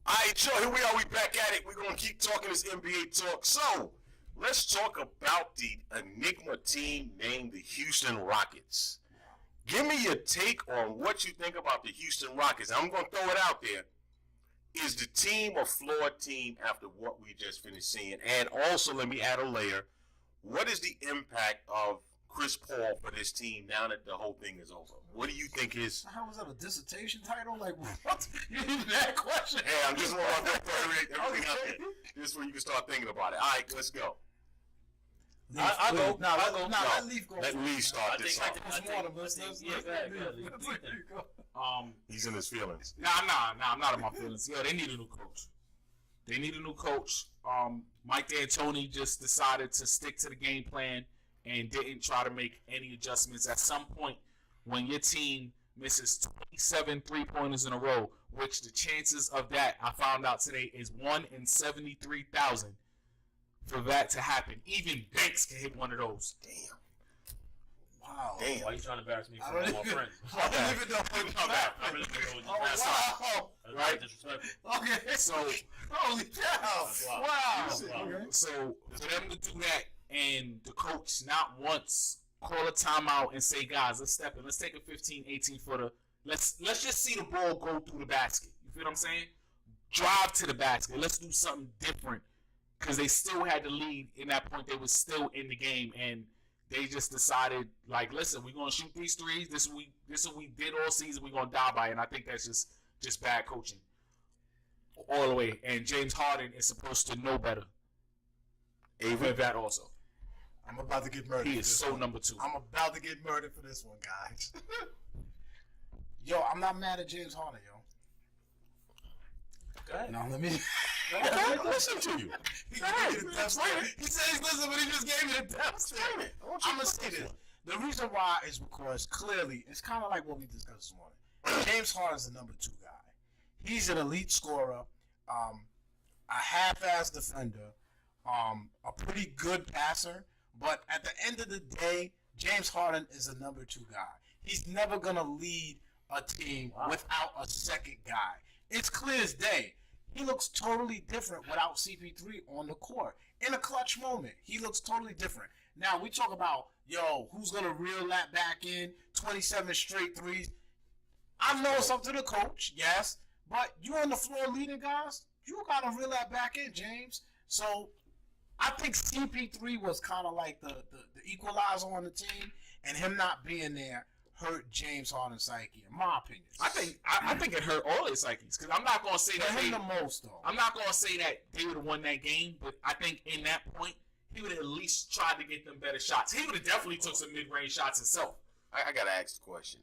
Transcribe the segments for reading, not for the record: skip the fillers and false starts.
All right, Joe, here we are. We back at it. We're going to keep talking this NBA talk. So, let's talk about the Enigma team named the Houston Rockets. Give me your take on what you think about the Houston Rockets. I'm going to throw it out there. Is the team a flawed team after what we just finished seeing? And also, let me add a layer. What is the impact of Chris Paul for this team now that the whole thing is over? What do you think is... How was that a dissertation title? Like, what? You need that question? Hey, I'm just want to throw everything out there. This is where you can start thinking about it. All right, let's go. I'll go. Let Leaf go. Let Leaf start this off. He's in his feelings. Nah, I'm not in my feelings. Yo, they need a new coach. Mike D'Antoni just decided to stick to the game plan and didn't try to make any adjustments. At some point, when your team misses 27 3-pointers in a row, which the chances of that, I found out today, is 1 in 73,000 for that to happen. Even Banks can hit one of those. Damn. Wow. Damn. Why are you trying to embarrass me for all my friends? I don't even know what you're I really don't know what you're wow. Right? Disrespectful. Okay. So, holy cow. Wow. So for them to do that and the coach not once call a timeout and say, guys, let's step in. Let's take a 15, 18-footer. Let's just see the ball go through the basket. You feel what I'm saying? Drive to the basket. Let's do something different. Because they still had the lead in that point. They were still in the game. And they just decided, like, listen, we're going to shoot these threes. This is what we did all season. We're going to die by it. And I think that's just bad coaching all the way. And James Harden is supposed to know better. With that also. I'm about to get murdered. He is so number 2. I'm about to get murdered for this one, guys. Yo, I'm not mad at James Harden, yo. Go ahead. No, let me... Listen to you. He said he's listening, but he just gave me the depth. I'm going to say this. The reason why is because clearly, it's kind of like what we discussed this morning. James Harden's the number 2 guy. He's an elite scorer, a half-ass defender, a pretty good passer. But at the end of the day, James Harden is a number 2 guy. He's never going to lead a team without a second guy. It's clear as day. He looks totally different without CP3 on the court. In a clutch moment, he looks totally different. Now, we talk about, yo, who's going to reel that back in, 27 straight threes. I know it's up to the coach, yes, but you on the floor leading guys, you got to reel that back in, James. So I think CP3 was kind of like the equalizer on the team, and him not being there hurt James Harden's psyche, in my opinion. I think it hurt all their psyches because I'm not gonna say that him the most though. I'm not gonna say that they would have won that game, but I think in that point he would have at least tried to get them better shots. He would have definitely took some mid-range shots himself. I gotta ask the question.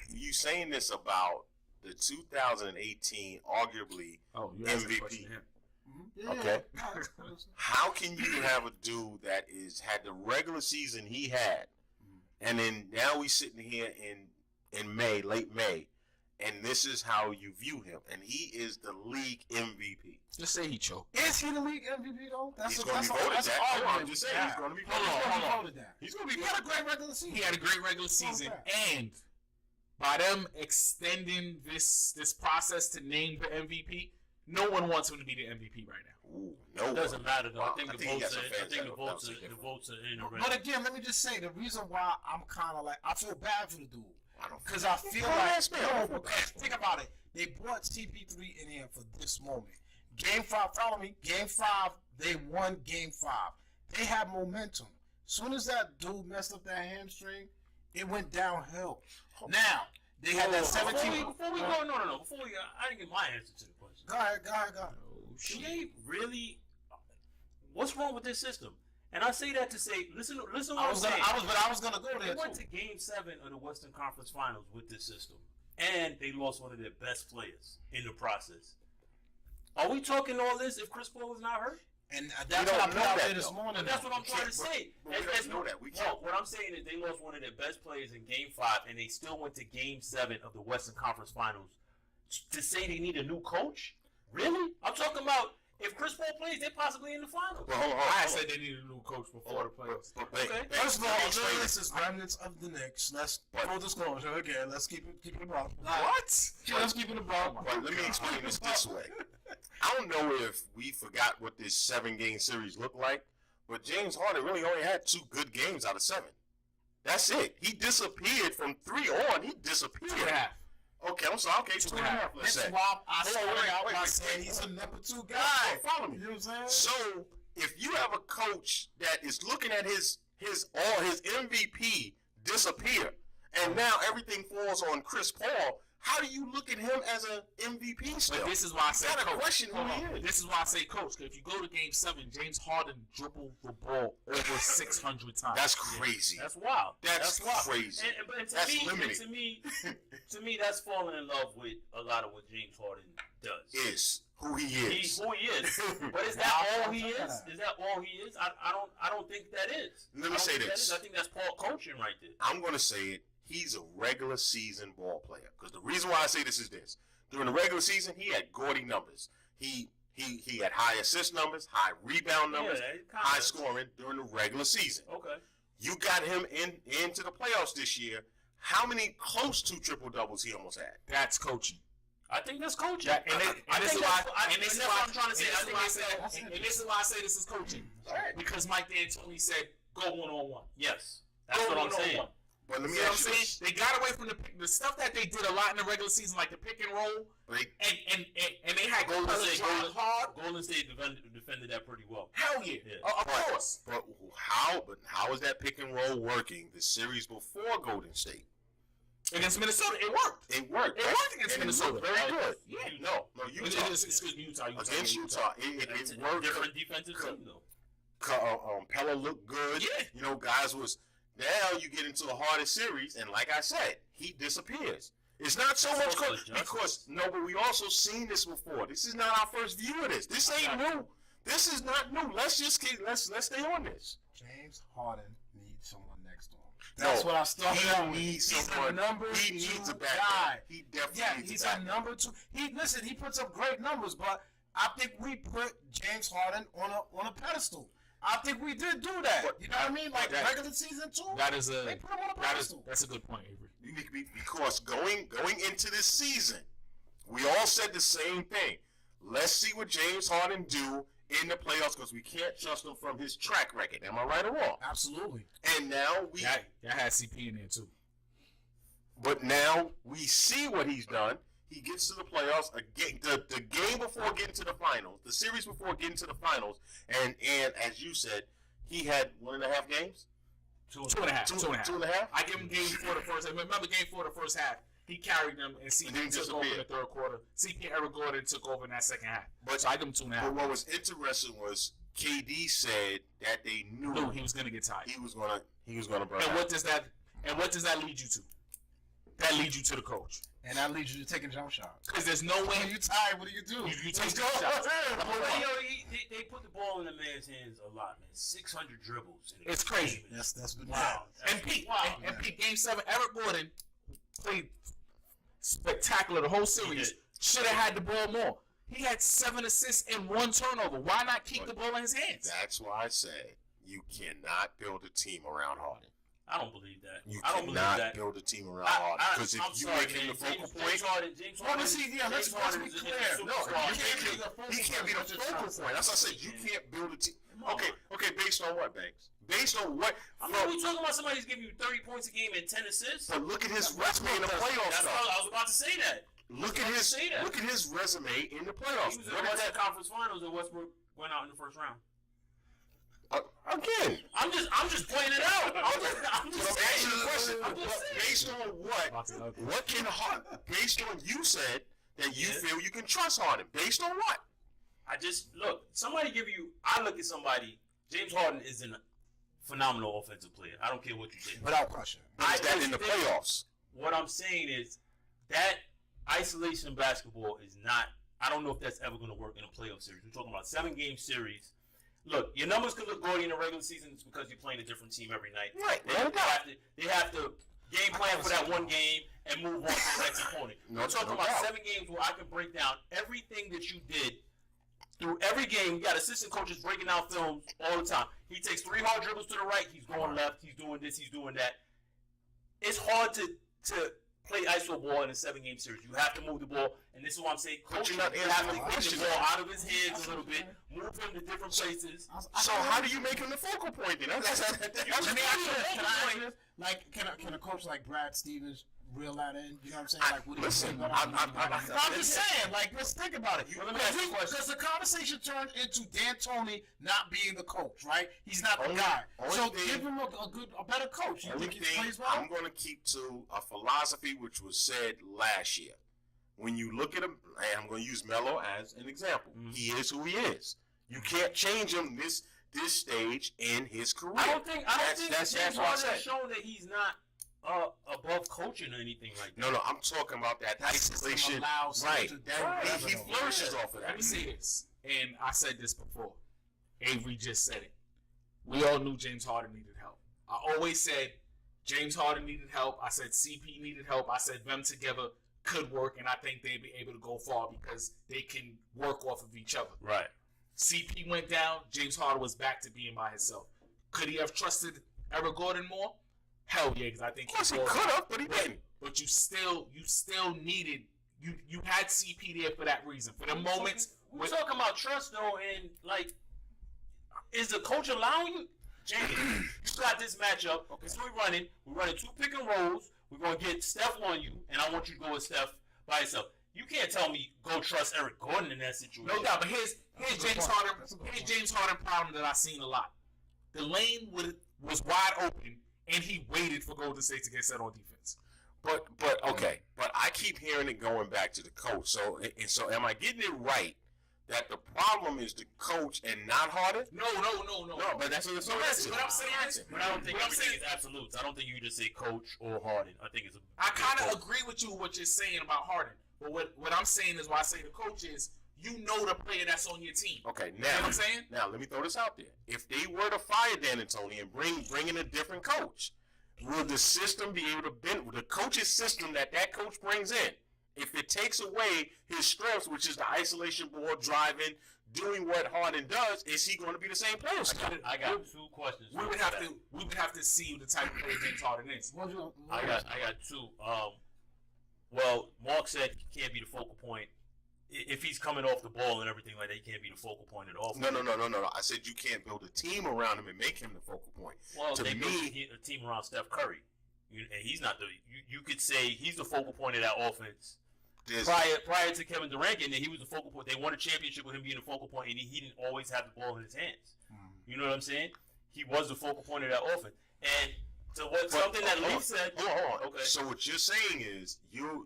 You saying this about the 2018 arguably MVP? Yeah. Okay. How can you have a dude that had the regular season he had, and then now we sitting here in May, late May, and this is how you view him, and he is the league MVP. Just say he choked. Is he the league MVP though? He's going to be voted that. I'm just saying he's going to be voted that. He's going to be. He had a great regular season. He had a great regular season, and by them extending this process to name the MVP, no one wants him to be the MVP right now. Ooh, it doesn't matter though. I think the votes are in the race. But again, let me just say the reason why I'm kind of like I feel bad for the dude because I feel think about it. They brought CP3 in here for this moment. Game 5, follow me. Game 5, they won Game 5. They have momentum. Soon as that dude messed up that hamstring, it went downhill. Now they had that 17. Before we go, no. Before we, I didn't get my answer to the question. Go ahead. They really, what's wrong with this system? And I say that to say, listen what I'm saying. I was gonna go there. They went to Game 7 of the Western Conference Finals with this system, and they lost one of their best players in the process. Are we talking all this if Chris Paul was not hurt? And that's what I put out there this morning. That's what I'm trying to say. We don't know that. What I'm saying is they lost one of their best players in Game 5, and they still went to Game 7 of the Western Conference Finals. To say they need a new coach? Really? I'm talking about if Chris Paul plays, they're possibly in the finals. Well, I said they needed a new coach before the playoffs. Okay. First of all, this is remnants of the Knicks. Let's full disclosure again. Let's keep it above. What? Let's keep it above. But let me explain this way. I don't know if we forgot what this 7-game series looked like, but James Harden really only had 2 good games out of 7. That's it. He disappeared from 3 on. He disappeared. 2.5. Okay, I'm sorry. Okay, 2.5. Let's That's say. why I Hold on, started out wait, by wait, saying wait. he's a number 2 guy. Follow me. You know what I'm saying? So if you have a coach that is looking at his MVP disappear, and now everything falls on Chris Paul, how do you look at him as an MVP still? But this is why I say You gotta coach. question who he is. This is why I say coach. Because if you go to Game 7, James Harden dribbled the ball over 600 times. That's crazy. That's wild. That's wild. crazy. And to That's me, limited. to me, that's falling in love with a lot of what James Harden does. Is who he He's is. who he is. But is that all he is? Is that all he is? I don't think that is. Let me say this. I think that's Paul coaching right there. I'm going to say it. He's a regular season ball player. Because the reason why I say this is this. During the regular season, he had gaudy numbers. He had high assist numbers, high rebound numbers, high scoring during the regular season. Okay. You got him into the playoffs this year. How many close to triple-doubles he almost had? That's coaching. I think that's coaching. And this is why I'm trying to say. that's And this is why I say this is coaching. Right. Because Mike D'Antoni said go 1-on-1. Yes. That's what I'm saying. But let me You know what I'm ask you saying? this. They got away from the stuff that they did a lot in the regular season, like the pick and roll, Like, and they had Golden Capella State- drive hard. Golden State defended that pretty well. Hell yeah, Yeah. of course. but how is that pick and roll working? The series before Golden State, Against Minnesota, it worked. it worked. It worked against And it Minnesota. looked very good. Yeah. No, Utah. Excuse me, Utah. Against Utah, It's it a worked. different defensive team, though. Pella looked good. Yeah. You know, guys was. Now you get into the hardest series, and like I said, he disappears. It's not so much because but we also seen this before. This is not our first view of this. This ain't new. This is not new. Let's stay on this. James Harden needs someone next to him. That's what I started out with. He needs someone. He needs a backup. guy. He definitely Yeah, needs he's a a backup. number 2. He puts up great numbers, but I think we put James Harden on a pedestal. I think we did do that. But you know what I mean? Like that- regular season 2. That is they put him on a pedestal. that's a good point, Avery. Because going into this season, we all said the same thing. Let's see what James Harden do in the playoffs because we can't trust him from his track record. Am I right or wrong? Absolutely. And now we, That had CP in there too. but now we see what he's done. He gets to the playoffs again. The game before getting to the finals, the series before getting to the finals, and as you said, he had 1.5 games. Two and a half. 2.5. I give him game 4 the first half. Remember game 4 the first half. He carried them and And then CP took over in the disappeared. third quarter. CP and Eric Gordon took over in that second half. But- So I give him 2.5. But what was interesting was KD said that they knew No, he was gonna get tired. he was gonna burn And out. what does that lead you to? That leads you to the coach. And that leads you to taking jump shots. Because there's no way When you tired, what do you do? you take Let's jump go. shots. Well, they put the ball in the man's hands a lot, man. 600 dribbles. In a It's crazy. game. That's been Wow. And Pete, Wow. and Pete, game 7, Eric Gordon played spectacular the whole series. did. Should have had the ball more. He had 7 assists and 1 turnover. Why not keep the ball in his hands? That's why I say you cannot build a team around Harden. I don't believe that. You I don't believe cannot that. build a team around Harden because if I'm you sorry, make him man. the focal James point, Harden, Well, let's see, yeah, let's James Harden be is a clear. superstar. no, He he can't be the can't focal be the point. focal point. That's what I said. You can't build a team. Come on. Okay, based on what, Banks? Based on what? I mean, we talking about somebody who's giving you 30 points a game and 10 assists? But look at his resume in the playoffs. That's what Though. I was about to say that. Look I at was his about to say that. look at his resume in the playoffs. He was in What the is Western that? Conference Finals and Westbrook went out in the first round. Again, I'm just pointing it out. I'm I'm just asking the saying. question. I'm just saying. Based on what can Harden? Based on you said that you Yeah. feel you can trust Harden. Based on what? I just look. Somebody give you. I look at somebody. James Harden is a phenomenal offensive player. I don't care what you say. Without question. But is that just in the think- playoffs? What I'm saying is that isolation basketball is not. I don't know if that's ever going to work in a playoff series. We're talking about 7-game series. Look, your numbers could look gaudy in the regular season. It's because you're playing a different team every night. Right. They have to game plan for that one game and move on to the next opponent. No, We're talking no about doubt. 7 games where I can break down everything that you did through every game. You got assistant coaches breaking down films all the time. He takes 3 hard dribbles to the right. He's going left. He's doing this. He's doing that. It's hard to play ISO ball in a 7-game series. You have to move the ball, and this is what I'm saying. But Coach, you're you not have to answering the get question. the ball out of his hands a little bit, move him to different places. So how do you make him the focal point then? That's Let me ask you this. Can I ask this? Like, can a coach like Brad Stevens reel that in? You know what I'm saying? Like, what do you Listen, think? I'm just saying. Like, let's think about it. Because the conversation turned into D'Antoni not being the coach, right? He's not the guy. So give him a better coach. You Only think he thing plays well? I'm going to keep to a philosophy which was said last year. When you look at him, and I'm going to use Melo as an example. He is who he is. You can't change him this stage in his career. I don't think James what I Harden said. has shown that he's not above coaching or anything like that. No, I'm talking about that isolation. Right. He flourishes off of that. Let me say this, and I said this before. Avery just said it. We all knew James Harden needed help. I always said James Harden needed help. I said CP needed help. I said them together could work, and I think they'd be able to go far because they can work off of each other. Right. CP went down. James Harden was back to being by himself. Could he have trusted Eric Gordon more? Hell yeah, because I think Of course he could have, but he didn't. But you still needed you had CP there for that reason. For the moments We're talking about trust though, and like, is the coach allowing you? Jamie, you got this matchup. Okay, so we're running 2 pick and rolls. We're gonna get Steph on you, and I want you to go with Steph by yourself. You can't tell me go trust Eric Gordon in that situation. No doubt, but here's James Harden problem that I've seen a lot. The lane was wide open, and he waited for Golden State to get set on defense. But okay. But I keep hearing it going back to the coach. So am I getting it right that the problem is the coach and not Harden? No. No, but that's what What I'm saying. But I don't think everything is absolutes. I don't think you can just say coach or Harden. I think it's I kind of agree with you what you're saying about Harden. But what I'm saying is why I say the coach is you know the player that's on your team. Okay, You know what I'm saying? now let me throw this out there. If they were to fire D'Antoni and bring in a different coach, will the system be able to bend the coach's system that coach brings in? If it takes away his strengths, which is the isolation ball driving, doing what Harden does, is he going to be the same player? I got 2 questions. We would have to see the type of player James Harden is. I got 2. Well, Mark said he can't be the focal point. If he's coming off the ball and everything like that, he can't be the focal point at all. No. I said you can't build a team around him and make him the focal point. Well, to they built me, a team around Steph Curry, and he's not the. You could say he's the focal point of that offense. Prior to Kevin Durant, and he was the focal point. They won a championship with him being the focal point, and he didn't always have the ball in his hands. You know what I'm saying? He was the focal point of that offense, and to something that Lee said. Hold on. Okay. So what you're saying is you're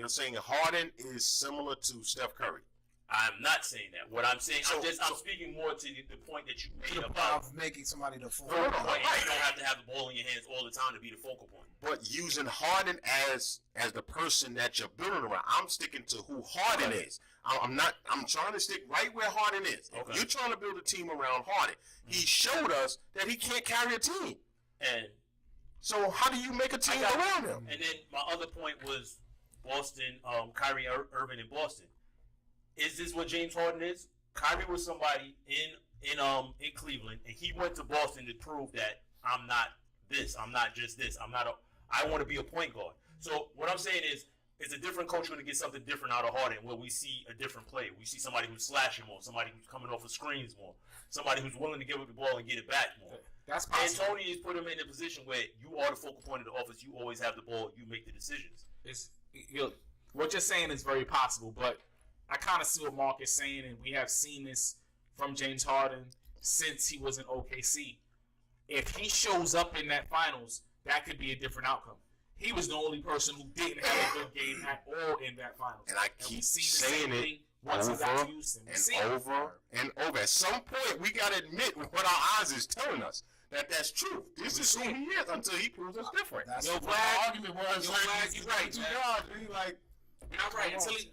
saying Harden is similar to Steph Curry. I'm not saying that. What I'm saying, I'm So- speaking more to the point that you made The about of making somebody the focal focal point. point. You don't have to have the ball in your hands all the time to be the focal point. But using Harden as the person that you're building around, I'm sticking to who Harden is. I'm trying to stick right where Harden is. If Okay. you're trying to build a team around Harden, he showed us that he can't carry a team. And So how do you make a team around him? And then my other point was Boston, Kyrie Irving in Boston. Is this what James Harden is? Kyrie was somebody in Cleveland, and he went to Boston to prove that I'm not this. I'm not just this. I want to be a point guard. So what I'm saying is, it's a different coach going to get something different out of Harden, where we see a different player. We see somebody who's slashing more, somebody who's coming off of screens more, somebody who's willing to give up the ball and get it back more. That's And possible. Tony has put him in a position where you are the focal point of the office. You always have the ball. You make the decisions. What you're saying is very possible, but I kind of see what Mark is saying, and we have seen this from James Harden since he was in OKC. If he shows up in that finals, that could be a different outcome. He was the only person who didn't have a good game at all in that finals. And I we've keep seen the saying same it thing once he got over to Houston. We've and seen it. over and over. At some point, we got to admit what our eyes is telling us, that's true. This is who he is until he proves us different. That's Yo, what Vlad, the argument was. yo, Vlad, you're right, man. Like, I'm right.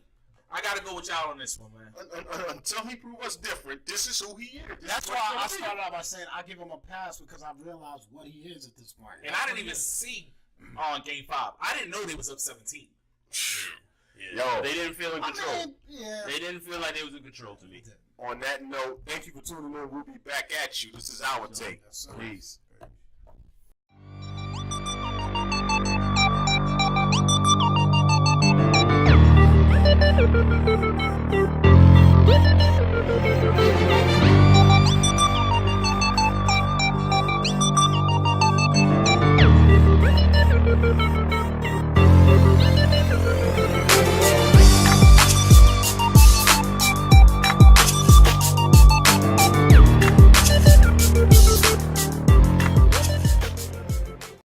I got to go with y'all on this one, man. Until he proves us different, this is who he is. that's why I started out by saying I give him a pass because I realized what he is at this point. And I didn't even see on Game 5. I didn't know they was up 17. Yeah. Yo. They didn't feel in control. Yeah. They didn't feel like they was in control to me. On that note, thank you for tuning in. We'll be back at you. This is our take. Yes, sir. Peace.